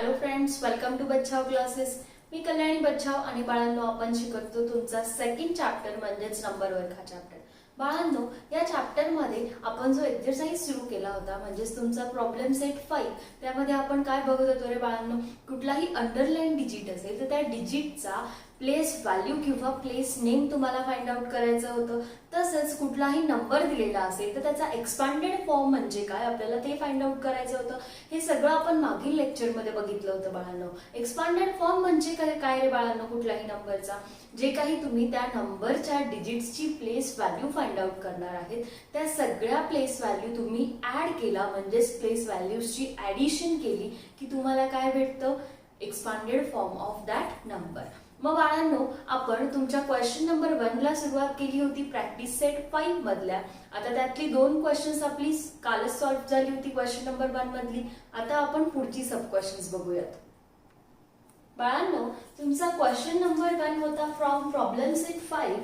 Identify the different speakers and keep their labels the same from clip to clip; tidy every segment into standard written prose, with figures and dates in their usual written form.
Speaker 1: Hello friends, welcome to Bachhav classes. मी कल्याणी बच्छाव आणि बाळांनो आपण शिकतो तुमचा सेकंड चॅप्टर म्हणजेच नंबर वर्ग हा चॅप्टर. बाळांनो, या चॅप्टर मध्ये आपण जो एक्सरसाइज सुरू केला होता म्हणजेच तुमचा प्रॉब्लेम सेट 5 त्यामध्ये आपण काय बघत होतो रे बाळांनो, कुठलाही अंडरलाइन डिजिट असेल तर त्या डिजिटचा प्लेस व्हॅल्यू किंवा प्लेस नेम तुम्हाला फाइंड आउट करायचं होतं. तसंच कुठलाही नंबर दिलेला असेल तर त्याचा एक्सपांडेड फॉर्म म्हणजे काय आपल्याला ते फाइंड आउट करायचं होतं. हे सगळं आपण मागील लेक्चरमध्ये बघितलं होतं बाळांनो. एक्सपांडेड फॉर्म म्हणजे काय रे बाळांनो, कुठल्याही नंबरचा जे काही तुम्ही त्या नंबरच्या डिजिट्सची प्लेस व्हॅल्यू फाइंड आउट करणार आहेत त्या सगळ्या प्लेस व्हॅल्यू तुम्ही ऍड केला म्हणजेच प्लेस व्हॅल्यूजची ऍडिशन केली की तुम्हाला काय भेटतं, expanded form of that number. मग बाळांनो, आपण तुमच्या क्वेश्चन नंबर 1 ला सुरुवात केली होती प्रॅक्टिस सेट 5 मधल्या. आता त्यातली 2 क्वेश्चन्स आपली कालच सॉल्व्ह झाली होती क्वेश्चन नंबर 1 मधली. आता आपण पुढची सब क्वेश्चन्स बघूयात. बाळांनो, तुमचा क्वेश्चन नंबर 1 होता from problem set 5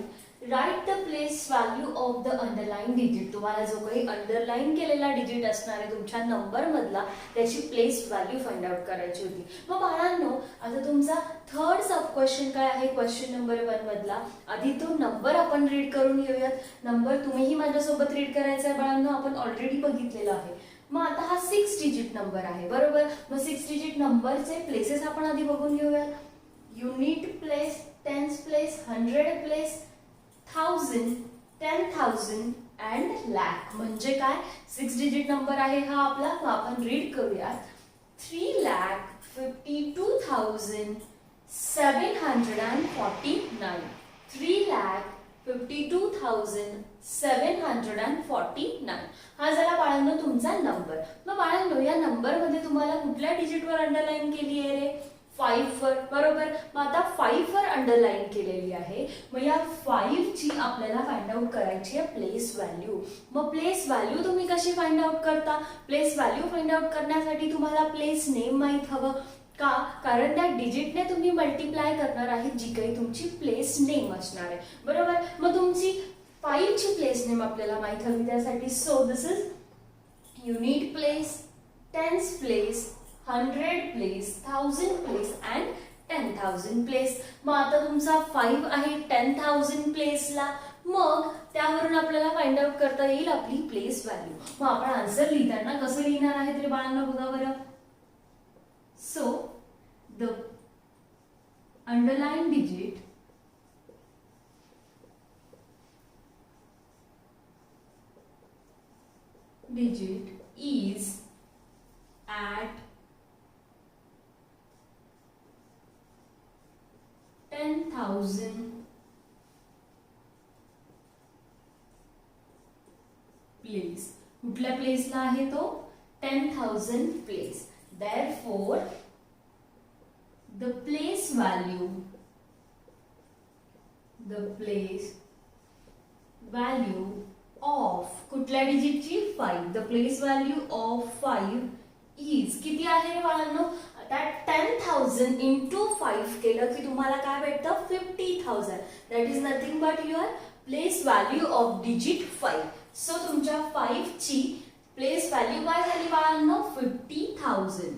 Speaker 1: right the place value of the underline digit. तुम्हाला जो काही अंडरलाइन केलेला डिजिट असणार आहे तुमच्या नंबर मधला त्याची प्लेस व्हॅल्यू फाइंड आउट करायची होती. मग बाळांनो, आता तुमचा थर्ड सब क्वेश्चन काय आहे क्वेश्चन नंबर 1 मधला. आधी तो नंबर आपण रीड करून घेऊयात. नंबर तुम्हीही माझ्यासोबत रीड करायचा आहे बाळांनो, आपण ऑलरेडी बघितलेला आहे. मग आता हा 6 डिजिट नंबर आहे बरोबर. मग 6 डिजिट नंबरचे प्लेसेस आपण आधी बघून घेऊयात. Unit place, tens place, 100 place, 1000, 10,000 and lakh. म्हणजे काय, 6 डिजिट नंबर आहे हा आपला. मग आपण रीड करूयात. 3,52,749. 3,52,749 हा झाला बाळांनो तुमचा नंबर. मग बाळांनो, या नंबर मध्ये तुम्हाला कुठल्या डिजिटवर अंडरलाइन केली आहे रे, 5 वर बरोबर. मग आता 5 वर अंडरलाइन केलेली आहे. मग या 5 ची आपल्याला फाइंड आउट करायची आहे प्लेस व्हॅल्यू. मग प्लेस व्हॅल्यू तुम्ही कशी फाइंड आउट करता, प्लेस व्हॅल्यू फाइंड आउट करण्यासाठी तुम्हाला प्लेस नेम माहित हवं का, कारण त्या डिजिटने तुम्ही मल्टिप्लाय करणार आहे जी काही तुमची प्लेस नेम असणार आहे बरोबर. मग तुमची 5 ची प्लेस नेम आपल्याला माहित हवी त्यासाठी. So this is unit place, tens place, 100 place, 1000 place and 10,000 place. मग आता तुमचा 5 आहे 10,000 प्लेसला. मग त्यावरून आपल्याला फाइंड आउट करता येईल आपली प्लेस व्हॅल्यू. मग आपण आन्सर लिहिताना कसं लिहिणार आहे तरी बाळांना बघा बरं. So the underlined digit is at 10,000 place. कुठल्या प्लेसला आहे तो, 10,000 place. Therefore, the place value of कुठल्या डिजिटची 5. The place value of 5 is किती आहे बाळांनो, that 10,000 into 5 केलं की तुम्हाला काय भेटतं, 50,000. That is nothing but your place value of digit 5. So तुमच्या 5 ची प्लेस व्हॅल्यू काय झाली बाळांनो, 50,000.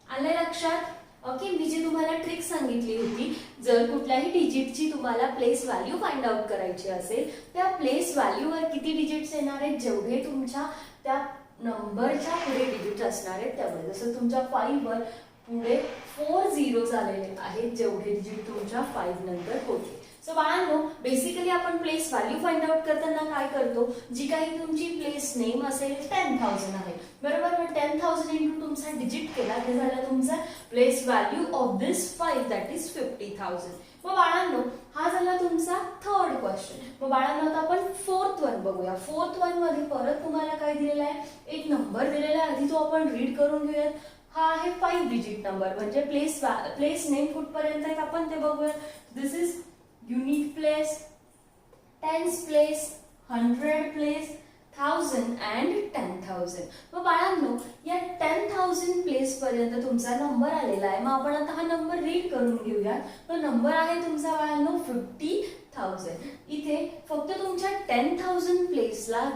Speaker 1: आलं लक्षात. ओके, मी जी तुम्हाला ट्रिक सांगितली होती, जर कुठल्याही डिजिटची तुम्हाला प्लेस व्हॅल्यू फाइंड आउट करायची असेल त्या प्लेस व्हॅल्यूवर किती डिजिट्स येणार आहेत, जेवढे तुमच्या त्या नंबरच्या पुढे डिजिट असणार आहेत त्यामुळे. जसं तुमच्या 5 वर पुढे 4 झिरोज आलेले आहेत जेवढे डिजिट तुमच्या 5 नंतर होते. सो बाळांनो, बेसिकली आपण प्लेस व्हॅल्यू फाइंड आउट करताना काय करतो, जी काही तुमची प्लेस नेम असेल 10,000 आहे बरोबर. मग 10,000 इंटू तुमचा डिजिट केला ते झाला तुमचा place value of this 5 that is 50,000. मग बाळांनो, हा झाला तुमचा थर्ड क्वेश्चन. मग बाळांनो, आता आपण फोर्थ वन बघूया. फोर्थ वन मध्ये परत तुम्हाला काय दिलेला आहे, एक नंबर दिलेला आहे. आधी तो आपण रीड करून घेऊयात. हा आहे 5 डिजिट नंबर म्हणजे प्लेस नेम कुठपर्यंत आहेत आपण ते बघूया. This is unit place, tens place, 100 place, 1000 and 10,000. मग बाळांनो, या 10,000 प्लेस पर्यंत तुमचा नंबर आलेला आहे. मग आपण आता हा नंबर रीड करून घेऊया. तो नंबर आहे तुमचा बाळांनो 50,000. इथे फक्त तुमच्या 10,000 प्लेसला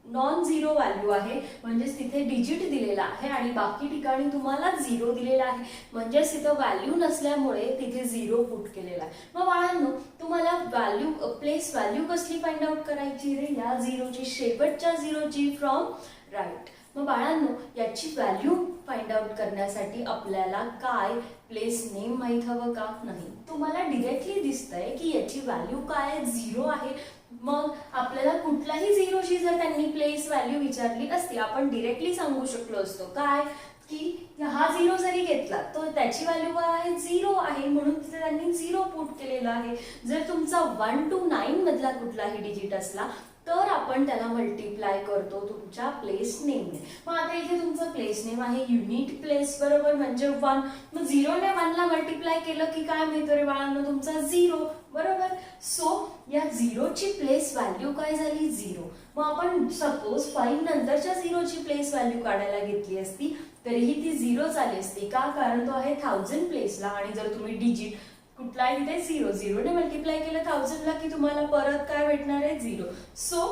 Speaker 1: नॉन झिरो व्हॅल्यू आहे, म्हणजेच तिथे डिजिट दिलेला आहे आणि बाकी ठिकाणी तुम्हाला झिरो दिलेला आहे, म्हणजेच तिथं व्हॅल्यू नसल्यामुळे तिथे झिरो पुट केलेला आहे. मग बाळांनो, तुम्हाला व्हॅल्यू प्लेस व्हॅल्यू कसली फाइंड आउट करायची रे? या झिरोची, शेवटच्या झिरोची फ्रॉम राईट. मग बाळांनो, याची व्हॅल्यू फाइंड आउट करण्यासाठी आपल्याला काय प्लेस नेम माहीत हवं का? नाही. तुम्हाला डिरेक्टली दिसतंय की याची व्हॅल्यू काय? झिरो आहे. मग आपल्याला कुठलाही झिरोची जर त्यांनी प्लेस व्हॅल्यू विचारली असती, आपण डिरेक्टली सांगू शकलो असतो काय की हा झिरो जरी घेतला तो त्याची व्हॅल्यू काय आहे? झिरो आहे, म्हणून तिथे त्यांनी झिरो पुट केलेला आहे. जर तुमचा 1 to 9 मधला कुठलाही डिजिट असला तर आपण त्याला मल्टिप्लाय करतो तुमच्या प्लेस नेमने. मग आता इथे तुमचं प्लेस नेम आहे युनिट प्लेस, बरोबर, म्हणजे 1. मग 0 ने 1 ला मल्टिप्लाय केलं की काय मिळतं रे बाळांनो? तुमचा 0, बरोबर. सो या 0ची प्लेस व्हॅल्यू काय झाली? 0. मग आपण सपोज 5 नंतरच्या 0ची प्लेस व्हॅल्यू काढायला घेतली असती तरीही ती 0 आली असती का? कारण तो आहे 1000 प्लेसला आणि जर तुम्ही डिजिट कुठला आहे तिथे 0 ने मल्टिप्लाय केलं 1000 ला की तुम्हाला परत काय भेटणार आहे? 0. सो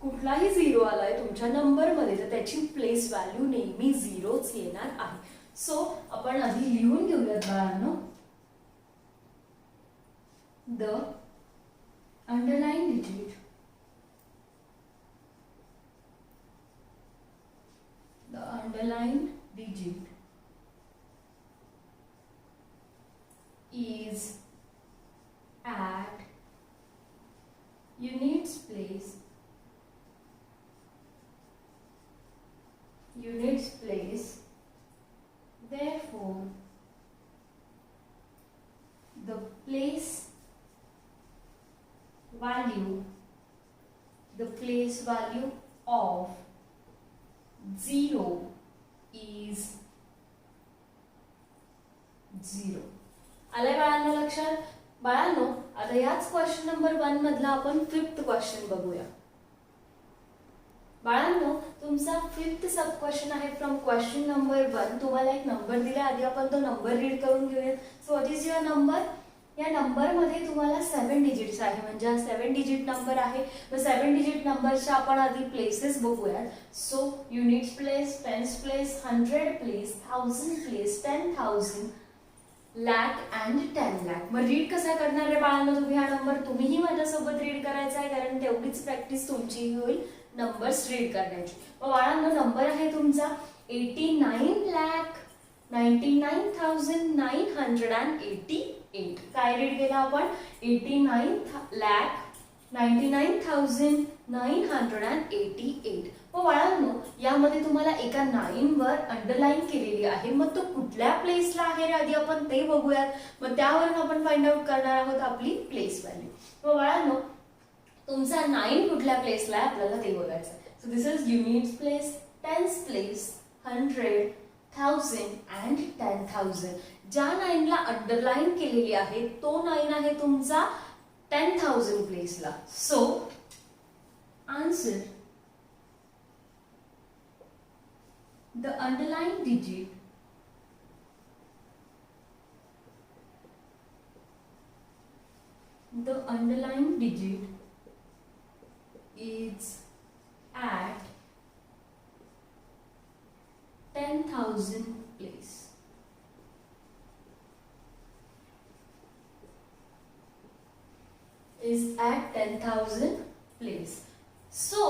Speaker 1: कुठलाही 0 आलाय तुमच्या नंबर मध्ये तर त्याची प्लेस व्हॅल्यू नेहमी 0च येणार आहे. सो आपण आधी लिहून घेऊयात बाळांनो. The underline digit, the underline digit is at units place, therefore the place value of 0 is 0. आलंय बाळांनो लक्षात? बाळांनो, आता याच क्वेश्चन नंबर 1 मधला आपण 5th क्वेश्चन बघूया. बाळांनो, तुमचा 5th सब क्वेश्चन आहे फ्रॉम क्वेश्चन नंबर 1. तुम्हाला एक नंबर दिला, आधी आपण तो नंबर रीड करून घेऊया. So what is your number? या नंबर मध्ये तुम्हाला 7 डिजिट्स आहे, म्हणजे हा 7 डिजिट नंबर आहे. मग 7 डिजिट नंबरच्या आपण आधी प्लेसेस बघूयात. So units place, tens place, 100 place, 1000 place, 10,000, lakh and 10 lakh. मग रीड कसा करणार आहे बाळांनो तुम्ही हा नंबर? तुम्हीही माझ्यासोबत रीड करायचा आहे, कारण तेवढीच प्रॅक्टिस तुमची होईल नंबर्स रीड करण्याची. मग बाळांनो, नंबर आहे तुमचा 89,99,988. काय रीड केला आपण? 89,99,988. मग बाळांनो, यामध्ये तुम्हाला एका 9 वर अंडरलाईन केलेली आहे. मग तो कुठल्या प्लेसला आहे रे? आधी आपण ते बघूयात. मग त्यावरून आपण फाइंड आउट करणार आहोत आपली प्लेस व्हॅल्यू. मग बाळांनो, तुमचा 9 कुठल्या प्लेसला आहे आपल्याला ते बघायचं आहे. So this is units place, tens place, 100, 1000 and 10,000. ज्या 9 ला अंडरलाईन केलेली आहे तो 9 आहे तुमचा 10,000 प्लेसला. So answer, the underlying digit is at 10,000 place. Is at 10,000 place. So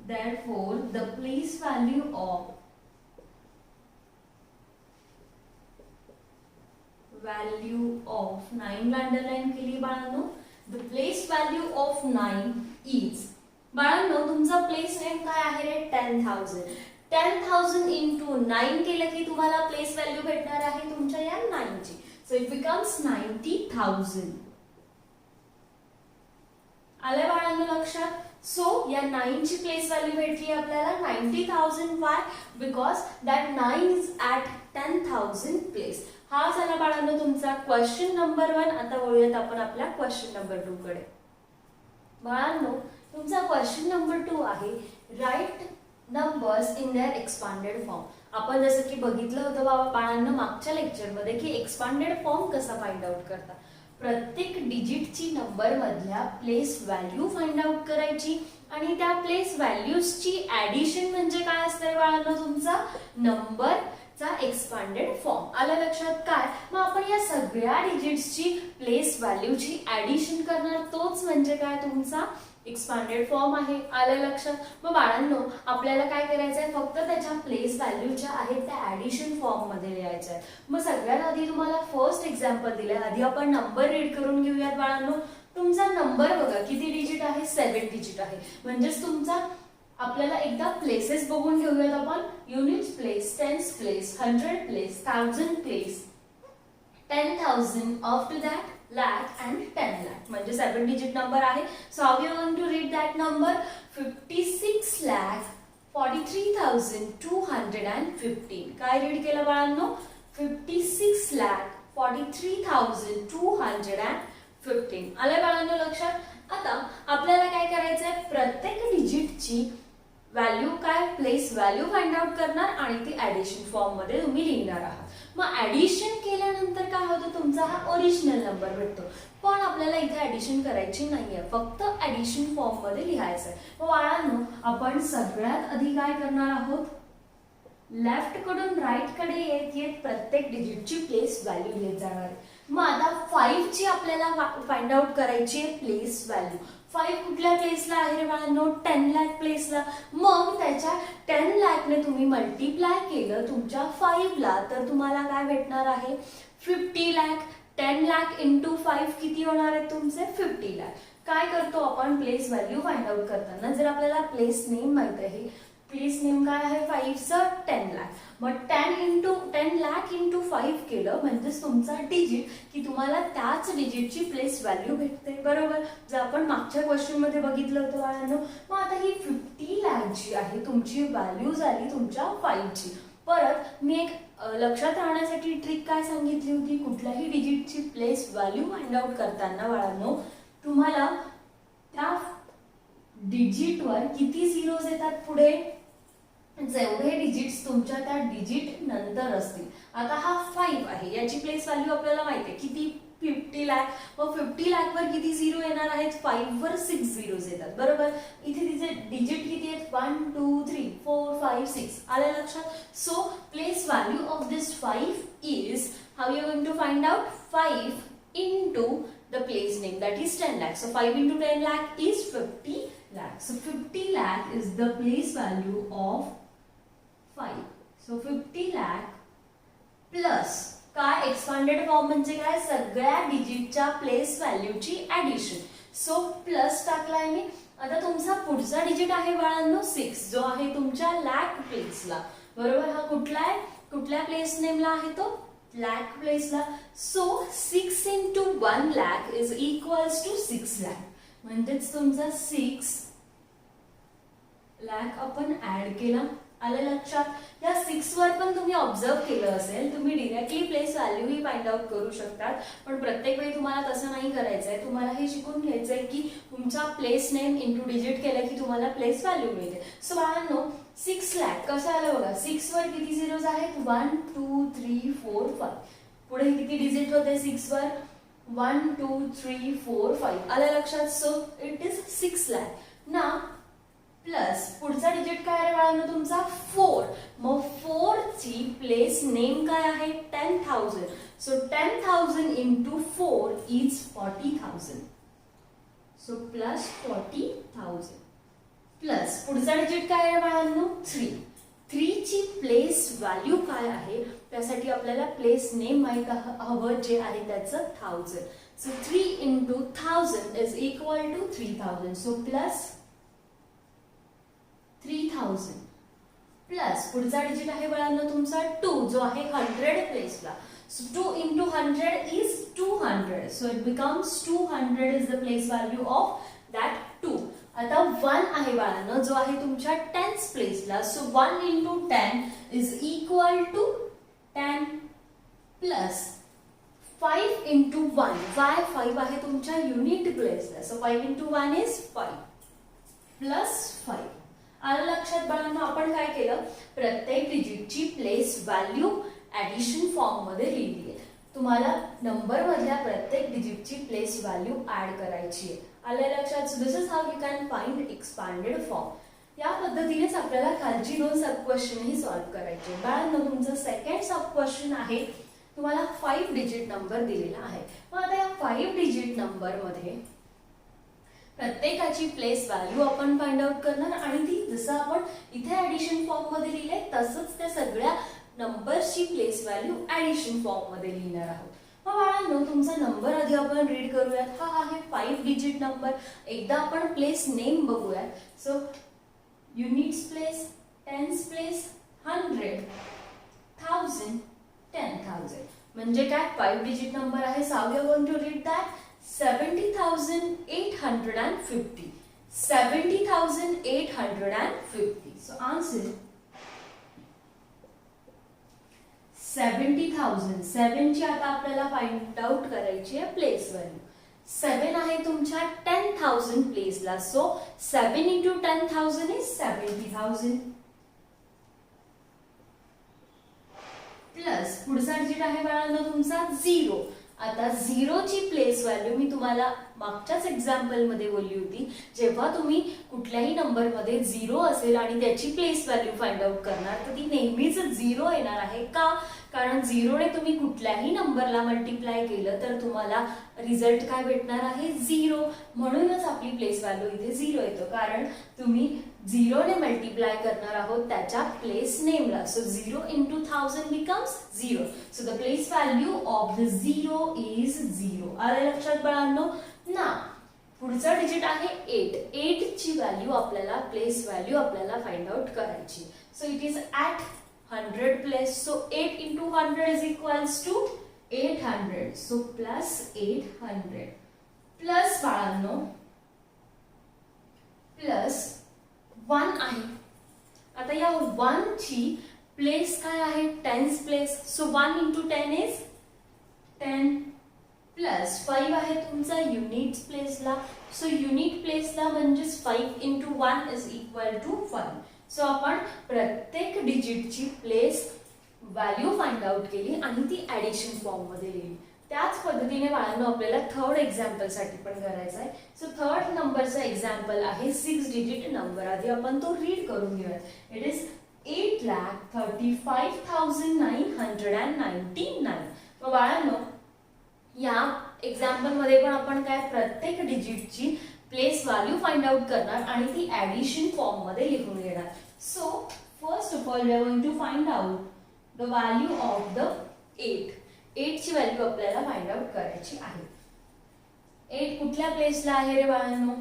Speaker 1: therefore the place value of 9 ला अंडरलाइन केली बाळांनो. the place value of 9 is, बाळांनो तुमचा प्लेस नेम काय आहे रे? 10,000. 10,000 into 9 केलं की तुम्हाला प्लेस व्हॅल्यू भेटणार आहे तुमच्या या 9 ची. So it becomes 90,000. आले बाळांनो लक्षात? सो या 9 ची प्लेस व्हॅल्यू भेटली आपल्याला 90,000. Y? Because that 9 is at 10,000 place. हा झाला बाळांनो तुमचा क्वेश्चन नंबर 1. आता वळूयात आपण आपल्या क्वेश्चन नंबर 2 कडे. बाळांनो, तुमचा क्वेश्चन नंबर 2 आहे write numbers in their expanded form. आपण जसं की बघितलं होतं बाळांनो मागच्या लेक्चरमध्ये की एक्सपांडेड फॉर्म कसा फाइंड आउट करतात. प्रत्येक डिजिटची नंबर मधल्या प्लेस व्हॅल्यू फाइंड आउट करायची आणि त्या प्लेस व्हॅल्यूजची ऍडिशन म्हणजे काय असतंय बाळांनो, तुमचा नंबरचा एक्सपांडेड फॉर्म. आलं लक्षात काय? मग आपण या सगळ्या डिजिट्सची प्लेस व्हॅल्यूची ऍडिशन करणार, तोच म्हणजे काय तुमचा एक्सपांडेड फॉर्म आहे. आलं लक्षात? मग बाळांनो आपल्याला काय करायचंय, फक्त त्याच्या प्लेस व्हॅल्यू ज्या आहेत त्या ऍडिशन फॉर्म मध्ये लिहायच्या आहेत. मग सगळ्यात आधी तुम्हाला फर्स्ट एक्झाम्पल दिलंय, आधी आपण नंबर रीड करून घेऊयात बाळांनो. तुमचा नंबर बघा किती डिजिट आहे, 7 डिजिट आहे. म्हणजेच तुमचा आपल्याला एकदा प्लेसेस बघून घेऊयात आपण. Units place, tens place, 100 place, 1000 place, 10,000, after that lakh and 10 lakh. म्हणजे 7 डिजिट नंबर आहे. So how you going to read that number? 56,43,215. काय रीड केलं बाळांनो? 56,43,215. आलं बाळांनो लक्षात? आता आपल्याला काय करायचंय, प्रत्येक डिजिटची व्हॅल्यू काय, प्लेस व्हॅल्यू फाइंड आउट करणार आणि ती ऍडिशन फॉर्म मध्ये तुम्ही लिहिणार आहात. मग ऍडिशन केल्यानंतर काय होतं, तुमचा हा ओरिजिनल नंबर भेटतो. पण आपल्याला इथे ऍडिशन करायची नाहीये, फक्त ऍडिशन फॉर्म मध्ये लिहायचं आहे. मग बाळांनो आपण सगळ्यात आधी काय करणार आहोत, लेफ्ट कडून राईट कडे येत येत प्रत्येक डिजिटची प्लेस व्हॅल्यू लिहित जाणार आहे. मग आता 5 ची आपल्याला फाइंड आउट करायची आहे प्लेस व्हॅल्यू. 5 कुठल्या प्लेसला आहे रे बाळांनो? 10 लाख प्लेसला. मग त्याच्या 10 लाखने तुम्ही मल्टिप्लाय केलं तुमच्या 5 ला तर तुम्हाला काय भेटणार आहे, 50 लाख. 10 लाख इंटू 5 किती होणार आहे तुमचे? 50 लाख. काय करतो आपण प्लेस व्हॅल्यू फाइंड आउट करताना, जर आपल्याला प्लेस नेम माहित आहे, प्लेस नेम काय आहे 5चं 10 लाख. मग 10 लाख इंटू 5 केलं म्हणजेच तुमचा डिजिट की तुम्हाला त्याच डिजिटची प्लेस व्हॅल्यू भेटते. बरोबर, जर आपण मागच्या क्वेश्चन मध्ये बघितलं होतं बाळांनो. मग आता ही 50 लाख जी आहे तुमची व्हॅल्यू झाली तुमच्या 5ची. परत मी एक लक्षात राहण्यासाठी ट्रिक काय सांगितली होती, कुठल्याही डिजिटची प्लेस व्हॅल्यू फाइंड आउट करताना बाळांनो तुम्हाला त्या डिजिटवर किती झिरोज येतात पुढे, जेवढे डिजिट्स तुमच्या त्या डिजिट नंतर असतील. आता हा 5 आहे, याची प्लेस व्हॅल्यू आपल्याला माहिती आहे किती, 50 लाख. मग 50 लाख वर किती झिरो येणार आहेत, 5 वर 6 झिरोज येतात. बरोबर, इथे तिचे डिजिट किती आहेत, 1 2 3 4 5 6. आलं लक्षात? So place value of this 5 is, how you going to find out, 5 into the place name, that is 10 lakh. So 5 into 10 lakh is 50 lakh. So 50 lakh is the place value of 5. So 50 lakh plus काय, expanded form म्हणजे काय, सगळ्या डिजिटच्या place व्हॅल्यूची addition. So plus टाकलाय मी. आता तुमचा पुढचा digit आहे बाळांनो 6, जो आहे तुमच्या लॅक प्लेसला. बरोबर, हा कुठला आहे, कुठल्या प्लेस नेमला आहे तो, लॅक प्लेसला. So 6 into 1 lakh is equals to 6 lakh. म्हणजेच तुमचा 6 लाख आपण ऍड केला. आलं लक्षात? या 6 वर पण तुम्ही ऑब्झर्व केलं असेल, तुम्ही डिरेक्टली प्लेस व्हॅल्यू ही फाइंड आउट करू शकतात. पण प्रत्येक वेळी तुम्हाला तसं नाही करायचंय. तुम्हाला हे शिकून घ्यायचंय की तुमचा प्लेस नेम इंटू डिजिट केलं की तुम्हाला प्लेस व्हॅल्यू मिळते. सो बाळांनो 6 लाख कसं आलं बघा, 6 वर किती झिरोज आहेत, 1 2 3 4 5. पुढे किती डिजिट होते 6 वर, 1 2 3 4 5. आलं लक्षात? So it is 6 lakh. ना प्लस पुढचा डिजिट काय आहे बाळांनो तुमचा 4. मग 4 ची प्लेस नेम काय आहे, 10,000. So 10,000 into 4 is 40,000. So plus 40,000 plus पुढचा डिजिट काय आहे बाळांनो 3. 3 ची प्लेस व्हॅल्यू काय आहे, त्यासाठी आपल्याला प्लेस नेम माहित हवं जे आहे त्याचं 1000. So 3 into 1000 is equal to 3000. So plus 3000 plus पुढचा डिजिट आहे बाळांनो तुमचा 2, जो आहे 100 प्लेसला. So 2 into 100 is 200. So it becomes 200 is the place value of that 2. आता 1 आहे बाळांनो जो आहे तुमच्या 10th प्लेसला. So 1 into 10 is equal to 10 plus 5 into 1. why 5 आहे तुमच्या युनिट प्लेसला. So 5 into 1 is 5 plus 5. आलं लक्षात बाळांनो? आपण काय केलं, प्रत्येक डिजिटची प्लेस व्हॅल्यू ऍडिशन फॉर्म मध्ये लिहिली आहे. तुम्हाला नंबर मधल्या प्रत्येक डिजिटची प्लेस व्हॅल्यू ऍड करायची आहे. आलं लक्षात? So this is how you can find expanded form. या पद्धतीनेच आपल्याला खालची 2 सब क्वेश्चन ही सॉल्व्ह करायचे. बाळांनो, तुमचं सेकंड सब क्वेश्चन आहे, तुम्हाला 5 डिजिट नंबर दिलेला आहे. मग आता या 5 डिजिट नंबर मध्ये प्रत्येकाची प्लेस व्हॅल्यू आपण फाइंड आउट करणार आणि ती जसं आपण इथे ऍडिशन फॉर्म मध्ये लिहिले तसंच त्या सगळ्या नंबरची प्लेस व्हॅल्यू ऍडिशन फॉर्म मध्ये लिहिणार आहोत. मग बाळांनो, तुमचा नंबर आधी आपण रीड करूयात. हा आहे 5 डिजिट नंबर. एकदा आपण प्लेस नेम बघूयात. So units place, tens place, 100, 1000, 10,000. म्हणजे काय? 5 डिजिट नंबर आहे. So we are going to read that 70,850. 70,850. So answer 70,000. 7 ची आता आपल्याला फाइंड आउट करायची आहे प्लेस व्हॅल्यू. 7 आहे तुमच्या 10,000 प्लेसला. So 7 into 10,000 is 70,000. प्लस पुढचा डिजिट आहे बाळांनो तुमचा 0. आता 0 ची प्लेस व्हॅल्यू मी तुम्हाला मागच्याच एक्झाम्पल मध्ये बोलली होती. जेव्हा तुम्ही कुठल्याही नंबर मध्ये 0 असेल आणि त्याची प्लेस व्हॅल्यू फाइंड आउट करणार तर ती नेहमीच 0 येणार आहे. का? कारण 0 ने तुम्ही कुठल्याही नंबरला मल्टिप्लाय केलं तर तुम्हाला रिझल्ट काय भेटणार आहे? 0. म्हणूनच आपली प्लेस व्हॅल्यू इथे 0 येतो, कारण तुम्ही 0 ने मल्टिप्लाय करणार आहोत त्याच्या प्लेस नेमला. So 0 into 1000 becomes 0. So the place value of the 0 is 0. आलं लक्षात बाळांनो? ना पुढचा डिजिट आहे 8. 8 ची व्हॅल्यू आपल्याला प्लेस व्हॅल्यू आपल्याला फाइंड आउट करायची. So it is at 100 place. So 8 into 100 is equals to 800. So plus 800. Plus बाळांनो plus 1 आहे. आता या 1 ची प्लेस काय आहे? Tense place. So 1 into 10 is 10. Plus 5 आहे तुमचा युनिट्स प्लेसला. सो युनिट प्लेसला म्हणजेच 5 into 1 is equal to 1. So आपण प्रत्येक डिजिटची प्लेस व्हॅल्यू फाइंड आउट केली आणि ती ऍडिशन फॉर्म मध्ये लिहिली. त्याच पद्धतीने बाळांनो आपल्याला थर्ड एक्झाम्पल साठी पण करायचं आहे. सो थर्ड नंबरचा एक्झाम्पल आहे 6 डिजिट नंबर. आधी आपण तो रीड करून घेऊयात. It is 8,35,999. मग बाळांनो या एक्झाम्पल मध्ये पण आपण काय प्रत्येक डिजिटची प्लेस व्हॅल्यू फाइंड आउट करणार आणि ती ऍडिशन फॉर्म मध्ये लिहून घेणार. So first of all we are going to find out the value of the 8. 8 ची व्हॅल्यू आपल्याला फाइंड आउट करायची आहे. 8 कुठल्या प्लेसला आहे रे बाळांनो?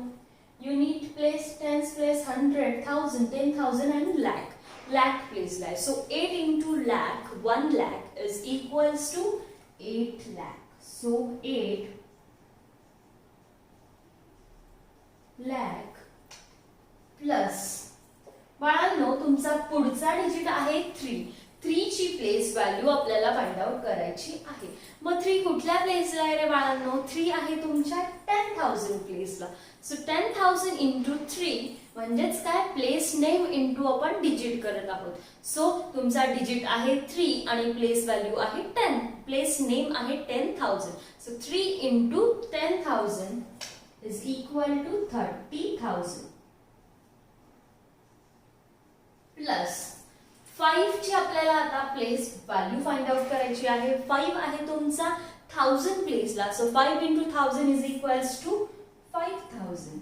Speaker 1: Unit place, tens place, 100, 1000, 10,000 and lakh. lakh प्लेसला आहे. So 8 into lakh, 1 lakh is equals to 8 lakh. So 8 lakh plus बाळांनो तुमचा पुढचा डिजिट आहे 3. 3 ची प्लेस व्हॅल्यू आपल्याला फाइंड आउट करायची आहे. मग 3 कुठल्या प्लेसला आहे रे बाळांनो? 3 आहे तुमच्या 10,000 प्लेसला. सो 10,000 into 3 म्हणजेच काय? प्लेस नेम इंटू आपण डिजिट करत आहोत. सो तुमचा डिजिट आहे 3 आणि प्लेस व्हॅल्यू आहे 10. प्लेस नेम आहे 10,000. So 3 into 10,000 is equal to 30,000. Plus 5 ची आपल्याला आता प्लेस व्हॅल्यू फाइंड आउट करायची आहे. 5 आहे तुमचा 1000 प्लेसला. So 5 into 1000 is equals to 5,000.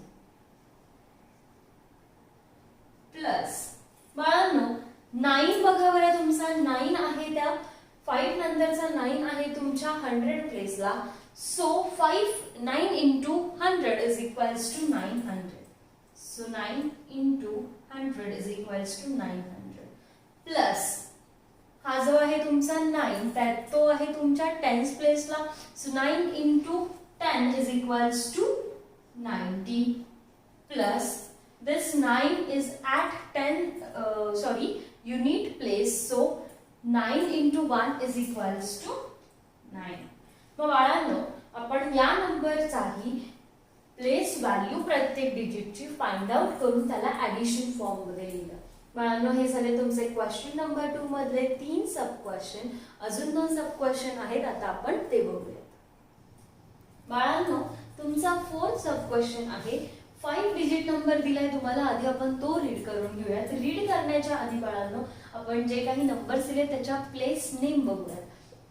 Speaker 1: Plus बाळांनो 9 बघा बरं तुमचा 9 आहे त्या 5 नंतरचा 9 आहे तुमच्या 100 प्लेसला. So 9 into 100 is equals to 900. So 9 into 100 is equals to 900. Plus हा जो आहे तुमचा 9 त्यात तो आहे तुमच्या 10th प्लेसला. So 9 into 10 is equals to 90. Plus this 9 is at 10 unit place. So 9 into 1 is equals to 9. मग बाळांनो आपण या नंबरचाही प्लेस व्हॅल्यू प्रत्येक डिजिटची फाइंड आउट करून त्याला ऍडिशन फॉर्म मध्ये लिहिलं. बाळांनो, हे झाले तुमचे क्वेश्चन नंबर 2 मधले 3 सब क्वेश्चन. अजून 2 सब क्वेश्चन आहेत, आता आपण ते बघूया. बाळांनो, तुमचा 4th सब क्वेश्चन आहे. 5 डिजिट नंबर दिलाय तुम्हाला, आधी आपण तो रीड करून घेऊयात. रीड करण्याच्या आधी बाळांनो, आपण जे काही नंबर्स दिले त्याच्या प्लेस नेम बघूयात.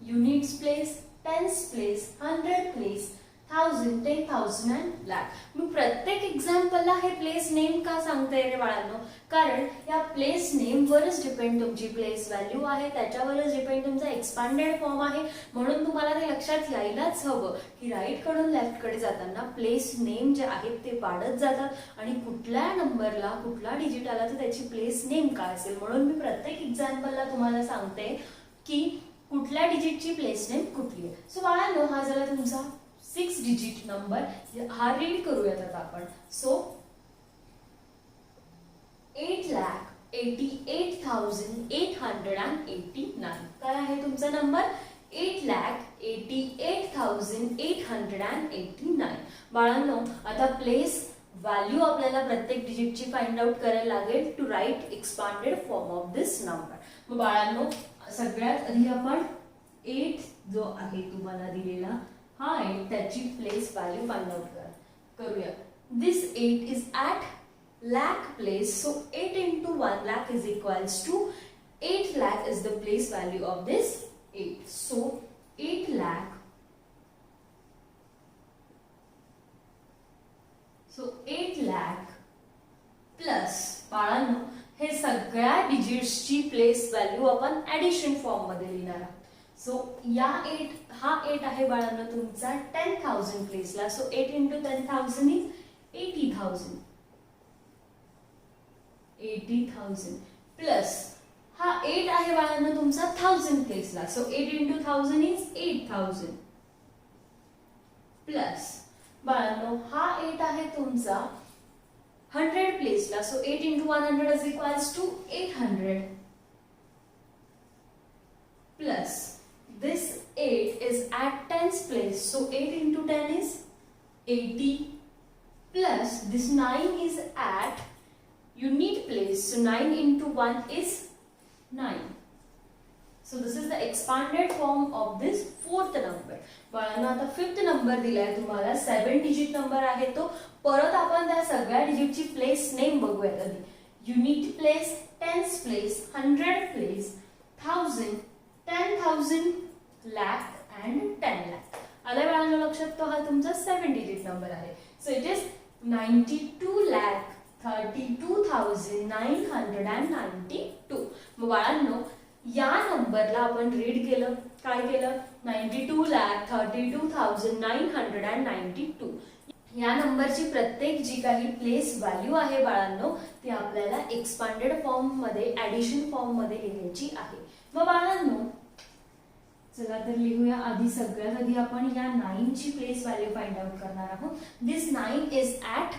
Speaker 1: Units place, tens place, 100 place, 1000, 10,000 and lakh. मी प्रत्येक एक्झाम्पलला हे प्लेस नेम का सांगते रे बाळांनो, कारण या प्लेस नेम वरच डिपेंड तुमची प्लेस व्हॅल्यू आहे, त्याच्यावरच डिपेंड तुमचा एक्सपांडेड फॉर्म आहे. म्हणून तुम्हाला ते लक्षात यायलाच हवं की राईट कडून लेफ्ट कडे जाताना प्लेस नेम जे आहेत ते वाढत जातात आणि कुठल्या नंबरला कुठला डिजिट आला तर त्याची प्लेस नेम काय असेल. म्हणून मी प्रत्येक एक्झाम्पलला तुम्हाला सांगते की कुठल्या डिजिटची प्लेस नेम कुठली आहे. सो बाळांनो, हा झाला तुमचा 6 डिजिट नंबर. हा रीड करूयात आता आपण. सो 8,88,889 काय आहे तुमचा नंबर? 8,88,889. बाळांनो, आता प्लेस व्हॅल्यू आपल्याला प्रत्येक डिजिटची फाइंड आउट करायला लागेल to write expanded form of this number. मग बाळांनो, सगळ्यात आधी आपण 8 जो आहे तुम्हाला दिलेला हा 8 त्याची प्लेस व्हॅल्यू फाइंड आउट करूया. दिस 8 is at lakh place, so 8 into 1 lakh is equals to 8 lakh is the place value of this 8. So 8 lakh, so 8 lakh plus बाळांनो, हे सगळ्या डिजिट्सची प्लेस व्हॅल्यू आपण ऍडिशन फॉर्म मध्ये लिहिणार आहोत. सो या 8 हा 8 आहे बाळांनो तुमचा 10,000 प्लेसला. So 8 into 10,000 is 80,000. 80,000 प्लस हा 8 आहे बाळांनो तुमचा 1000 प्लेसला. सो 8 into 1000 इज 8,000 प्लस बाळांनो हा 8 आहे तुमचा 100 प्लेसला. So 8 into 100 is equals to 800 plus this 8 is at 10th place, so 8 into 10 is 80 plus this 9 is at unit place, so 9 into 1 is 9. So this is the expanded form of this 4th number. बाळांनो, आता 5th number दिलाय तुम्हाला, 7 digit number आहे तो. परत आपण त्या सगळ्या डिजिटची प्लेस नेम बघूयात आधी. Unit place, tens place, 100 place, 1000, 10,000, lakh and 10 lakh. आला बाळांनो लक्षात? तो हा तुमचा 7 डिजिट नंबर आहे. So it is 92,32,992. मग बाळांनो, या नंबरला आपण रीड केलं, काय केलं? 92,32,992. या नंबरची प्रत्येक जी काही प्लेस व्हॅल्यू आहे बाळांनो ती आपल्याला एक्सपांडेड फॉर्म मध्ये, ऍडिशन फॉर्म मध्ये लिहायची आहे. मग बाळांनो, चला तर लिहूया. आधी सगळ्यात आधी आपण या 9 ची प्लेस व्हॅल्यू फाइंड आउट करणार आहोत. दिस 9 is at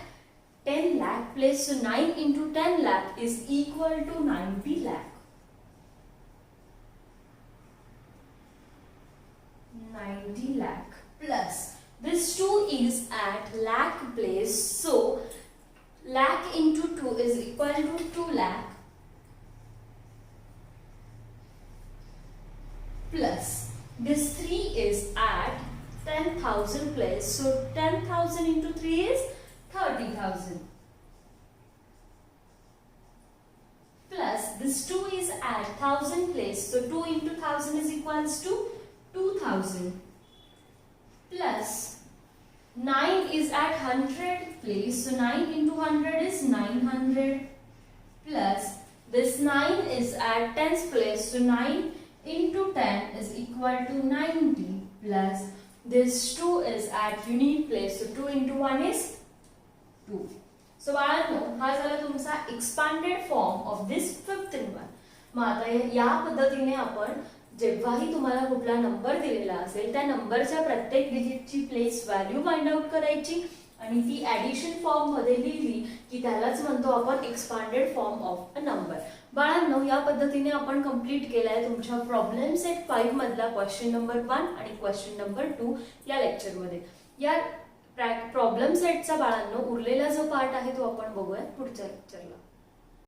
Speaker 1: 10 lakh place, so 9 into 10 lakh is equal to 90 lakh. 90 lakh plus this 2 is at lakh place, so lakh into 2 is equal to 2 lakh plus this 3 is at 10,000 place, so 10,000 into 3 is 30,000 plus this 2 is at 1000 place, so 2 into 1000 is equals to 2,000 plus 9 is at 100 place, so 9 into 100 is 900 plus this 9 is at 10th place, so 9 into 10 is equal to 90 plus this 2 is at unit place, so 2 into 1 is 2. So बाळांनो, हा झाला तुमचा expanded form of this 5th number. मग आता या पद्धतीने आपण जेव्हाही तुम्हाला कुठला नंबर दिलेला असेल त्या नंबरच्या प्रत्येक डिजिटची प्लेस व्हॅल्यू फाइंड आउट करायची आणि ती ऍडिशन फॉर्म मध्ये लिहिली की त्यालाच म्हणतो आपण expanded form of a number. बाळांनो, या पद्धतीने आपण कंप्लीट केलाय तुमच्या प्रॉब्लेम सेट 5 मधला क्वेश्चन नंबर 1 आणि क्वेश्चन नंबर 2 या लेक्चर मध्ये. या प्रॉब्लेम सेटचा बाळांनो उरलेला जो पार्ट आहे तो आपण बघूया पुढच्या लेक्चरला.